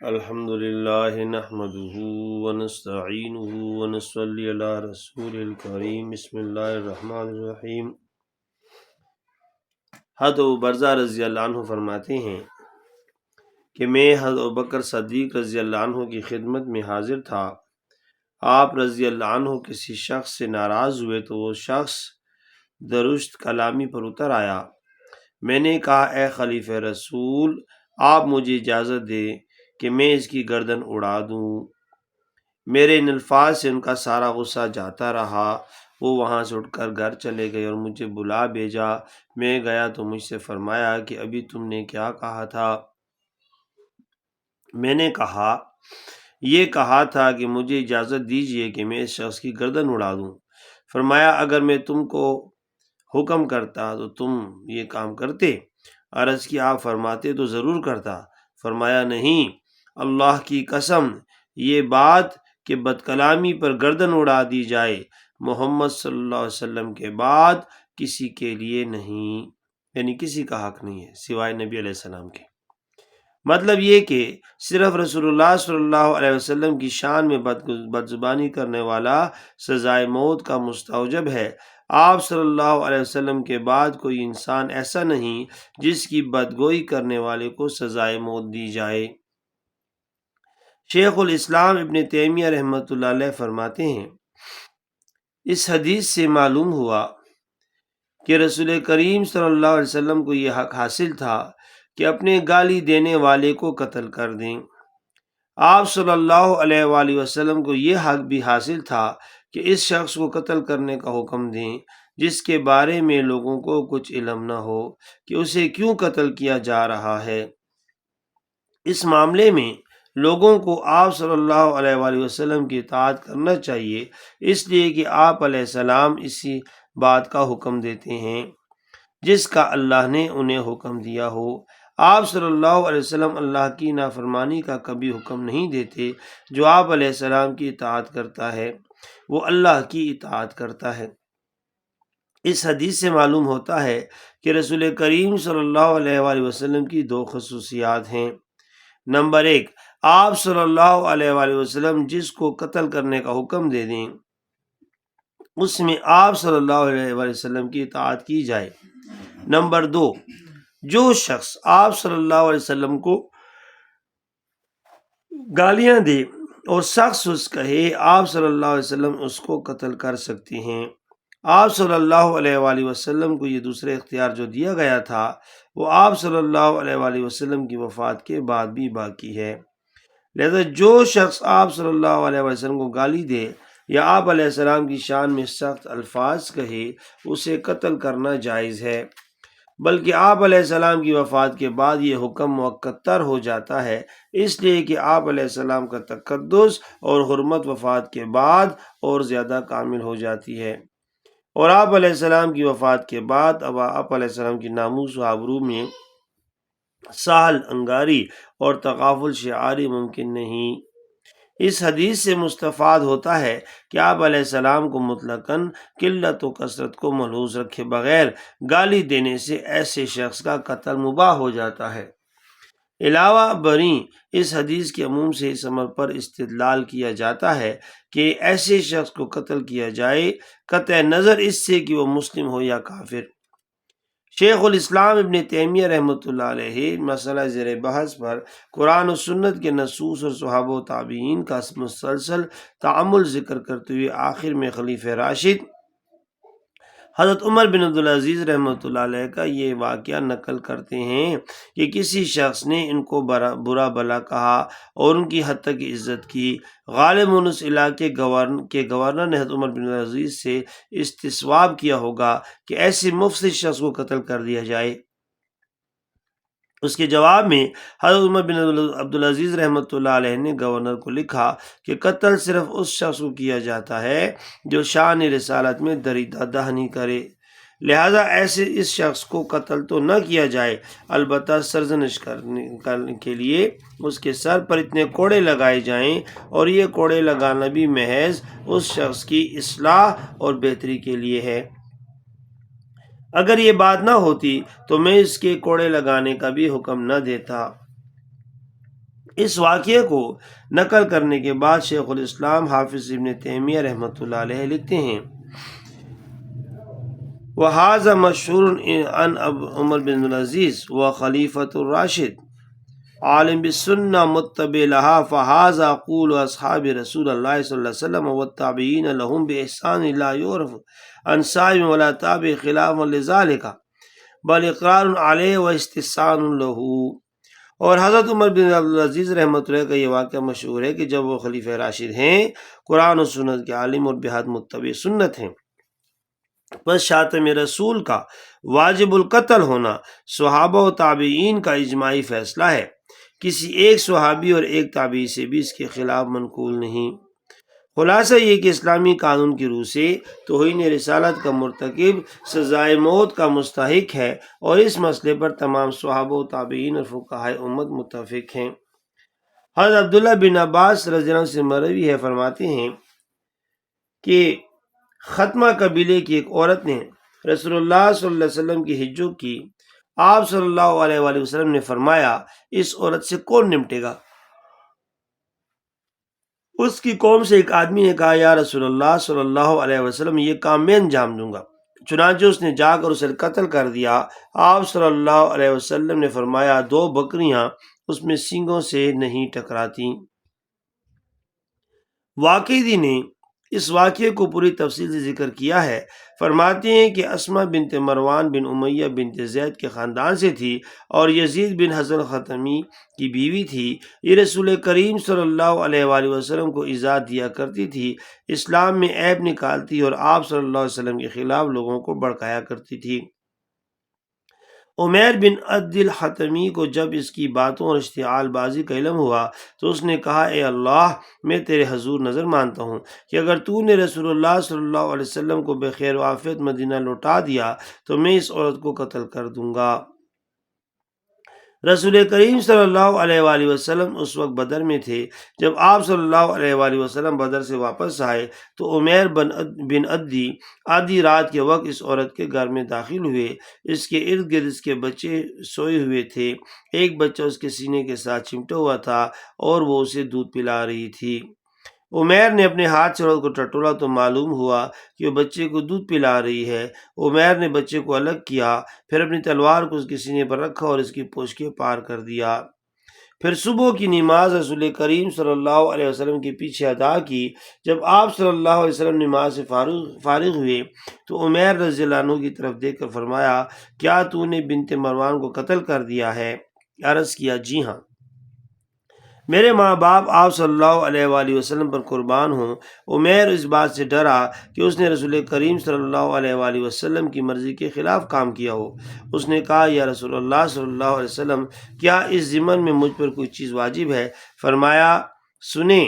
الحمد للہ نحمده ونستعینه ونصلی علی رسول الکریم بسم اللہ الرحمن الرحیم۔ حضرت ابوبرزہ رضی اللہ عنہ فرماتے ہیں کہ میں حضرت ابوبکر صدیق رضی اللہ عنہ کی خدمت میں حاضر تھا۔ آپ رضی اللہ عنہ کسی شخص سے ناراض ہوئے تو وہ شخص درست کلامی پر اتر آیا۔ میں نے کہا اے خلیفہ رسول، آپ مجھے اجازت دیں کہ میں اس کی گردن اڑا دوں۔ میرے ان الفاظ سے ان کا سارا غصہ جاتا رہا۔ وہ وہاں سے اٹھ کر گھر چلے گئے اور مجھے بلا بھیجا۔ میں گیا تو مجھ سے فرمایا کہ ابھی تم نے کیا کہا تھا؟ میں نے کہا یہ کہا تھا کہ مجھے اجازت دیجیے کہ میں اس شخص کی گردن اڑا دوں۔ فرمایا اگر میں تم کو حکم کرتا تو تم یہ کام کرتے؟ عرض کی آپ فرماتے تو ضرور کرتا۔ فرمایا نہیں، اللہ کی قسم، یہ بات کہ بد کلامی پر گردن اڑا دی جائے محمد صلی اللہ علیہ وسلم کے بعد کسی کے لیے نہیں، یعنی کسی کا حق نہیں ہے سوائے نبی علیہ السلام کے۔ مطلب یہ کہ صرف رسول اللہ صلی اللہ علیہ وسلم کی شان میں بد زبانی کرنے والا سزائے موت کا مستوجب ہے۔ آپ صلی اللہ علیہ وسلم کے بعد کوئی انسان ایسا نہیں جس کی بدگوئی کرنے والے کو سزائے موت دی جائے۔ شیخ الاسلام ابن تیمیہ رحمۃ اللہ علیہ فرماتے ہیں اس حدیث سے معلوم ہوا کہ رسول کریم صلی اللہ علیہ وسلم کو یہ حق حاصل تھا کہ اپنے گالی دینے والے کو قتل کر دیں۔ آپ صلی اللہ علیہ وآلہ وسلم کو یہ حق بھی حاصل تھا کہ اس شخص کو قتل کرنے کا حکم دیں جس کے بارے میں لوگوں کو کچھ علم نہ ہو کہ اسے کیوں قتل کیا جا رہا ہے۔ اس معاملے میں لوگوں کو آپ صلی اللہ علیہ وآلہ وسلم کی اطاعت کرنا چاہیے، اس لیے کہ آپ علیہ السلام اسی بات کا حکم دیتے ہیں جس کا اللہ نے انہیں حکم دیا ہو۔ آپ صلی اللہ علیہ وسلم اللہ کی نافرمانی کا کبھی حکم نہیں دیتے۔ جو آپ علیہ السلام کی اطاعت کرتا ہے وہ اللہ کی اطاعت کرتا ہے۔ اس حدیث سے معلوم ہوتا ہے کہ رسول کریم صلی اللہ علیہ وآلہ وسلم کی دو خصوصیات ہیں۔ نمبر ایک، آپ صلی اللہ علیہ وآلہ وسلم جس کو قتل کرنے کا حکم دے دیں اس میں آپ صلی اللہ علیہ وآلہ وسلم کی اطاعت کی جائے۔ نمبر دو، جو شخص آپ صلی اللہ علیہ وسلم کو گالیاں دے اور سخت سوز کہے، آپ صلی اللہ علیہ وسلم اس کو قتل کر سکتے ہیں۔ آپ صلی اللہ علیہ وآلہ وسلم کو یہ دوسرا اختیار جو دیا گیا تھا وہ آپ صلی اللہ علیہ وآلہ وسلم کی وفات کے بعد بھی باقی ہے۔ لہذا جو شخص آپ صلی اللہ علیہ وسلم کو گالی دے یا آپ علیہ السلام کی شان میں سخت الفاظ کہے اسے قتل کرنا جائز ہے، بلکہ آپ علیہ السلام کی وفات کے بعد یہ حکم مؤقت ہو جاتا ہے، اس لیے کہ آپ علیہ السلام کا تقدس اور حرمت وفات کے بعد اور زیادہ کامل ہو جاتی ہے، اور آپ علیہ السلام کی وفات کے بعد اب آپ علیہ السلام کی ناموس و آبرو میں سال انگاری اور تغافل شعاری ممکن نہیں۔ اس حدیث سے مستفاد ہوتا ہے کہ آپ علیہ السلام کو مطلقاً قلت و کثرت کو ملحوظ رکھے بغیر گالی دینے سے ایسے شخص کا قتل مباح ہو جاتا ہے۔ علاوہ بریں اس حدیث کے عموم سے اس امر پر استدلال کیا جاتا ہے کہ ایسے شخص کو قتل کیا جائے قطع نظر اس سے کہ وہ مسلم ہو یا کافر۔ شیخ الاسلام ابن تیمیہ رحمۃ اللہ علیہ مسئلہ زیر بحث پر قرآن و سنت کے نصوص اور صحابہ و تابعین کا مسلسل تعامل ذکر کرتے ہوئے آخر میں خلیفہ راشد حضرت عمر بن عبدالعزیز رحمۃ اللہ علیہ کا یہ واقعہ نقل کرتے ہیں کہ کسی شخص نے ان کو برا بلا کہا اور ان کی حد تک عزت کی۔ غالباً اس علاقے کے گورنر نے حضرت عمر بن عبدالعزیز سے استصواب کیا ہوگا کہ ایسے مفسد شخص کو قتل کر دیا جائے۔ اس کے جواب میں حضرت عمر بن عبدالعزیز رحمۃ اللہ علیہ نے گورنر کو لکھا کہ قتل صرف اس شخص کو کیا جاتا ہے جو شان رسالت میں دریدہ دہنی کرے، لہذا ایسے اس شخص کو قتل تو نہ کیا جائے، البتہ سرزنش کرنے کے لیے اس کے سر پر اتنے کوڑے لگائے جائیں، اور یہ کوڑے لگانا بھی محض اس شخص کی اصلاح اور بہتری کے لیے ہے۔ اگر یہ بات نہ ہوتی تو میں اس کے کوڑے لگانے کا بھی حکم نہ دیتا۔ اس واقعے کو نقل کرنے کے بعد شیخ الاسلام حافظ ابن تیمیہ رحمۃ اللہ علیہ لکھتے ہیں وَهَذَا مَشْهُورٌ عَنْ عمر بن العزیز وخلیفۃ الراشد عالم بالسنہ متبع لہا فہذا قول اصحاب رسول اللہ صلی اللہ علیہ وسلم والتابعین لهم بإحسان لا يعرف عن صائب ولا تابع خلافا لذلك بل اقرار علیہ واستحسان له۔ اور حضرت عمر بن عبدالعزیز رحمۃ اللہ کا یہ واقعہ مشہور ہے کہ جب وہ خلیفہ راشد ہیں، قرآن و سنت کے عالم اور بہت متبع سنت ہیں، بس شاتم رسول کا واجب القتل ہونا صحابہ و تابعین کا اجماعی فیصلہ ہے، کسی ایک صحابی اور ایک تابعی سے بھی اس کے خلاف منقول نہیں۔ خلاصہ یہ کہ اسلامی قانون کی روح سے توہین رسالت کا مرتکب سزائے موت کا مستحق ہے، اور اس مسئلے پر تمام صحابہ و تابعین اور فقہائے امت متفق ہیں۔ حضرت عبداللہ بن عباس رضی اللہ عنہ سے مروی ہے، فرماتے ہیں کہ ختمہ قبیلے کی ایک عورت نے رسول اللہ صلی اللہ علیہ وسلم کی حجوں کی۔ آپ صلی اللہ علیہ وآلہ وسلم نے فرمایا اس عورت سے کون نمٹے گا؟ اس کی قوم سے ایک آدمی نے کہا یا رسول اللہ صلی اللہ علیہ وسلم یہ کام میں انجام دوں گا، چنانچہ اس نے جا کر اسے قتل کر دیا۔ آپ صلی اللہ علیہ وسلم نے فرمایا 2 بکریاں اس میں سینگوں سے نہیں ٹکراتی۔ واقعی نے اس واقعے کو پوری تفصیل سے ذکر کیا ہے، فرماتے ہیں کہ اسماء بنت مروان بن امیہ بنت زید کے خاندان سے تھی اور یزید بن حسن ختمی کی بیوی تھی۔ یہ رسول کریم صلی اللہ علیہ وآلہ وسلم کو ایذا دیا کرتی تھی، اسلام میں عیب نکالتی اور آپ صلی اللہ علیہ وسلم کے خلاف لوگوں کو بھڑکایا کرتی تھی۔ عمیر بن عبد الحتمی کو جب اس کی باتوں اور اشتعال بازی کا علم ہوا تو اس نے کہا اے اللہ، میں تیرے حضور نظر مانتا ہوں کہ اگر تو نے رسول اللہ صلی اللہ علیہ وسلم کو بخیر و عافیت مدینہ لوٹا دیا تو میں اس عورت کو قتل کر دوں گا۔ رسول کریم صلی اللہ علیہ وآلہ وسلم اس وقت بدر میں تھے۔ جب آپ صلی اللہ علیہ وآلہ وسلم بدر سے واپس آئے تو عمیر بن عدی آدھی رات کے وقت اس عورت کے گھر میں داخل ہوئے۔ اس کے ارد گرد اس کے بچے سوئے ہوئے تھے، ایک بچہ اس کے سینے کے ساتھ چمٹا ہوا تھا اور وہ اسے دودھ پلا رہی تھی۔ عمیر نے اپنے ہاتھ سے عورت کو ٹٹولا تو معلوم ہوا کہ وہ بچے کو دودھ پلا رہی ہے۔ عمیر نے بچے کو الگ کیا، پھر اپنی تلوار کو اس کے سینے پر رکھا اور اس کی پوچھ کے پار کر دیا۔ پھر صبح کی نماز رسول کریم صلی اللہ علیہ وسلم کے پیچھے ادا کی۔ جب آپ صلی اللہ علیہ وسلم نماز سے فارغ ہوئے تو عمیر رضی اللہ عنہ کی طرف دیکھ کر فرمایا کیا تو نے بنت مروان کو قتل کر دیا ہے؟ عرض کیا جی ہاں، میرے ماں باپ آپ صلی اللہ علیہ وآلہ وسلم پر قربان ہوں۔ عمیر اس بات سے ڈرا کہ اس نے رسول کریم صلی اللہ علیہ وآلہ وسلم کی مرضی کے خلاف کام کیا ہو۔ اس نے کہا یا رسول اللہ صلی اللہ علیہ وسلم، کیا اس ضمن میں مجھ پر کوئی چیز واجب ہے؟ فرمایا سنیں،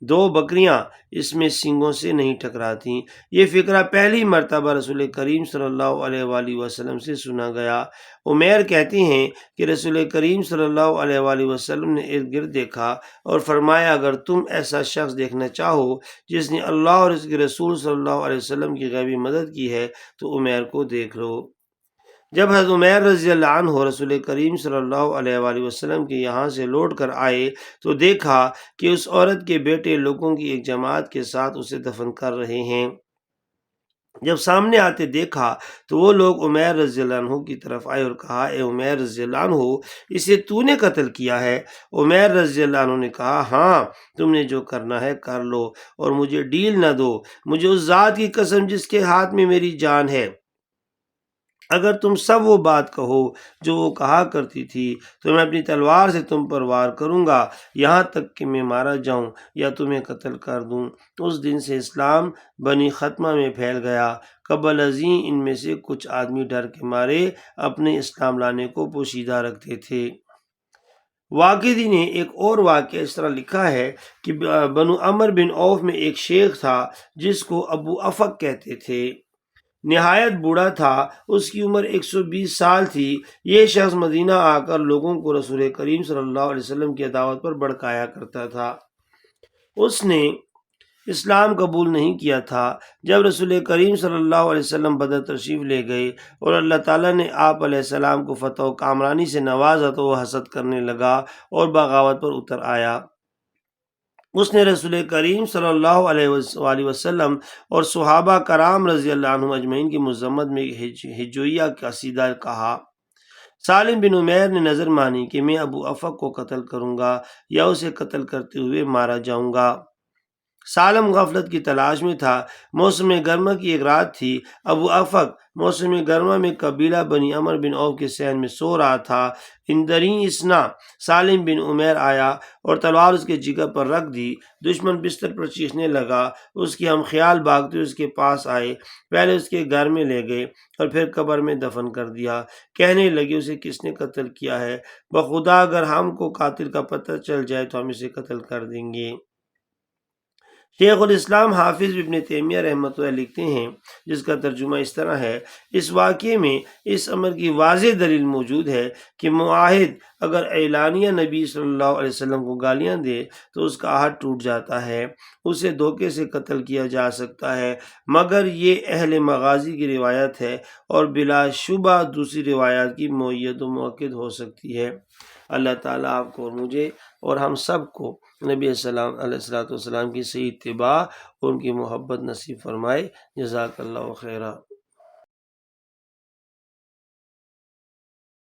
2 بکریاں اس میں سینگوں سے نہیں ٹکراتی۔ یہ فقرہ پہلی مرتبہ رسول کریم صلی اللہ علیہ وآلہ وسلم سے سنا گیا۔ عمیر کہتے ہیں کہ رسول کریم صلی اللہ علیہ وآلہ وسلم نے ارد گرد دیکھا اور فرمایا اگر تم ایسا شخص دیکھنا چاہو جس نے اللہ اور اس کے رسول صلی اللہ علیہ وسلم کی غیبی مدد کی ہے تو عمیر کو دیکھ لو۔ جب حضرت عمیر رضی اللہ عنہ رسول کریم صلی اللہ علیہ وآلہ وسلم کے یہاں سے لوٹ کر آئے تو دیکھا کہ اس عورت کے بیٹے لوگوں کی ایک جماعت کے ساتھ اسے دفن کر رہے ہیں۔ جب سامنے آتے دیکھا تو وہ لوگ عمیر رضی اللہ عنہ کی طرف آئے اور کہا اے عمیر رضی اللہ عنہ، اسے تو نے قتل کیا ہے؟ عمیر رضی اللہ عنہ نے کہا ہاں، تم نے جو کرنا ہے کر لو اور مجھے ڈیل نہ دو۔ مجھے اس ذات کی قسم جس کے ہاتھ میں میری جان ہے، اگر تم سب وہ بات کہو جو وہ کہا کرتی تھی تو میں اپنی تلوار سے تم پر وار کروں گا یہاں تک کہ میں مارا جاؤں یا تمہیں قتل کر دوں۔ اس دن سے اسلام بنی ختمہ میں پھیل گیا۔ قبل ازیں ان میں سے کچھ آدمی ڈر کے مارے اپنے اسلام لانے کو پوشیدہ رکھتے تھے۔ واقعی نے ایک اور واقعہ اس طرح لکھا ہے کہ بنو عمر بن عوف میں ایک شیخ تھا جس کو ابو افق کہتے تھے، نہایت بوڑھا تھا، اس کی عمر 120 سال تھی۔ یہ شخص مدینہ آ کر لوگوں کو رسول کریم صلی اللہ علیہ وسلم کی دعوت پر بھڑکایا کرتا تھا۔ اس نے اسلام قبول نہیں کیا تھا۔ جب رسول کریم صلی اللہ علیہ وسلم بدر تشریف لے گئے اور اللہ تعالیٰ نے آپ علیہ السلام کو فتح و کامرانی سے نوازا تو وہ حسد کرنے لگا اور بغاوت پر اتر آیا۔ اس نے رسول کریم صلی اللہ علیہ وآلہ وسلم اور صحابہ کرام رضی اللہ عنہم اجمعین کی مذمت میں ہجویہ کا قصیدہ کہا۔ سالم بن عمیر نے نظر مانی کہ میں ابو افق کو قتل کروں گا یا اسے قتل کرتے ہوئے مارا جاؤں گا۔ سالم غفلت کی تلاش میں تھا۔ موسم گرما کی ایک رات تھی۔ ابو افق موسم گرما میں قبیلہ بنی عمر بن عوف کے صحن میں سو رہا تھا۔ اندرین اسنا سالم بن عمیر آیا اور تلوار اس کے جگر پر رکھ دی۔ دشمن بستر پر چیخنے لگا۔ اس کی ہم خیال بھاگتے اس کے پاس آئے، پہلے اس کے گھر میں لے گئے اور پھر قبر میں دفن کر دیا۔ کہنے لگے اسے کس نے قتل کیا ہے؟ بخدا اگر ہم کو قاتل کا پتہ چل جائے تو ہم اسے قتل کر دیں گے۔ شیخ الاسلام حافظ ابن تیمیہ رحمۃ اللہ لکھتے ہیں، جس کا ترجمہ اس طرح ہے: اس واقعے میں اس امر کی واضح دلیل موجود ہے کہ معاہد اگر اعلانیہ نبی صلی اللہ علیہ وسلم کو گالیاں دے تو اس کا عہد ٹوٹ جاتا ہے، اسے دھوکے سے قتل کیا جا سکتا ہے، مگر یہ اہل مغازی کی روایت ہے اور بلا شبہ دوسری روایات کی معید و مؤکد ہو سکتی ہے۔ اللہ تعالیٰ آپ کو اور مجھے اور ہم سب کو نبی علیہ السلام کی صحیح اتباع اور ان کی محبت نصیب فرمائے۔ جزاک اللہ خیرہ۔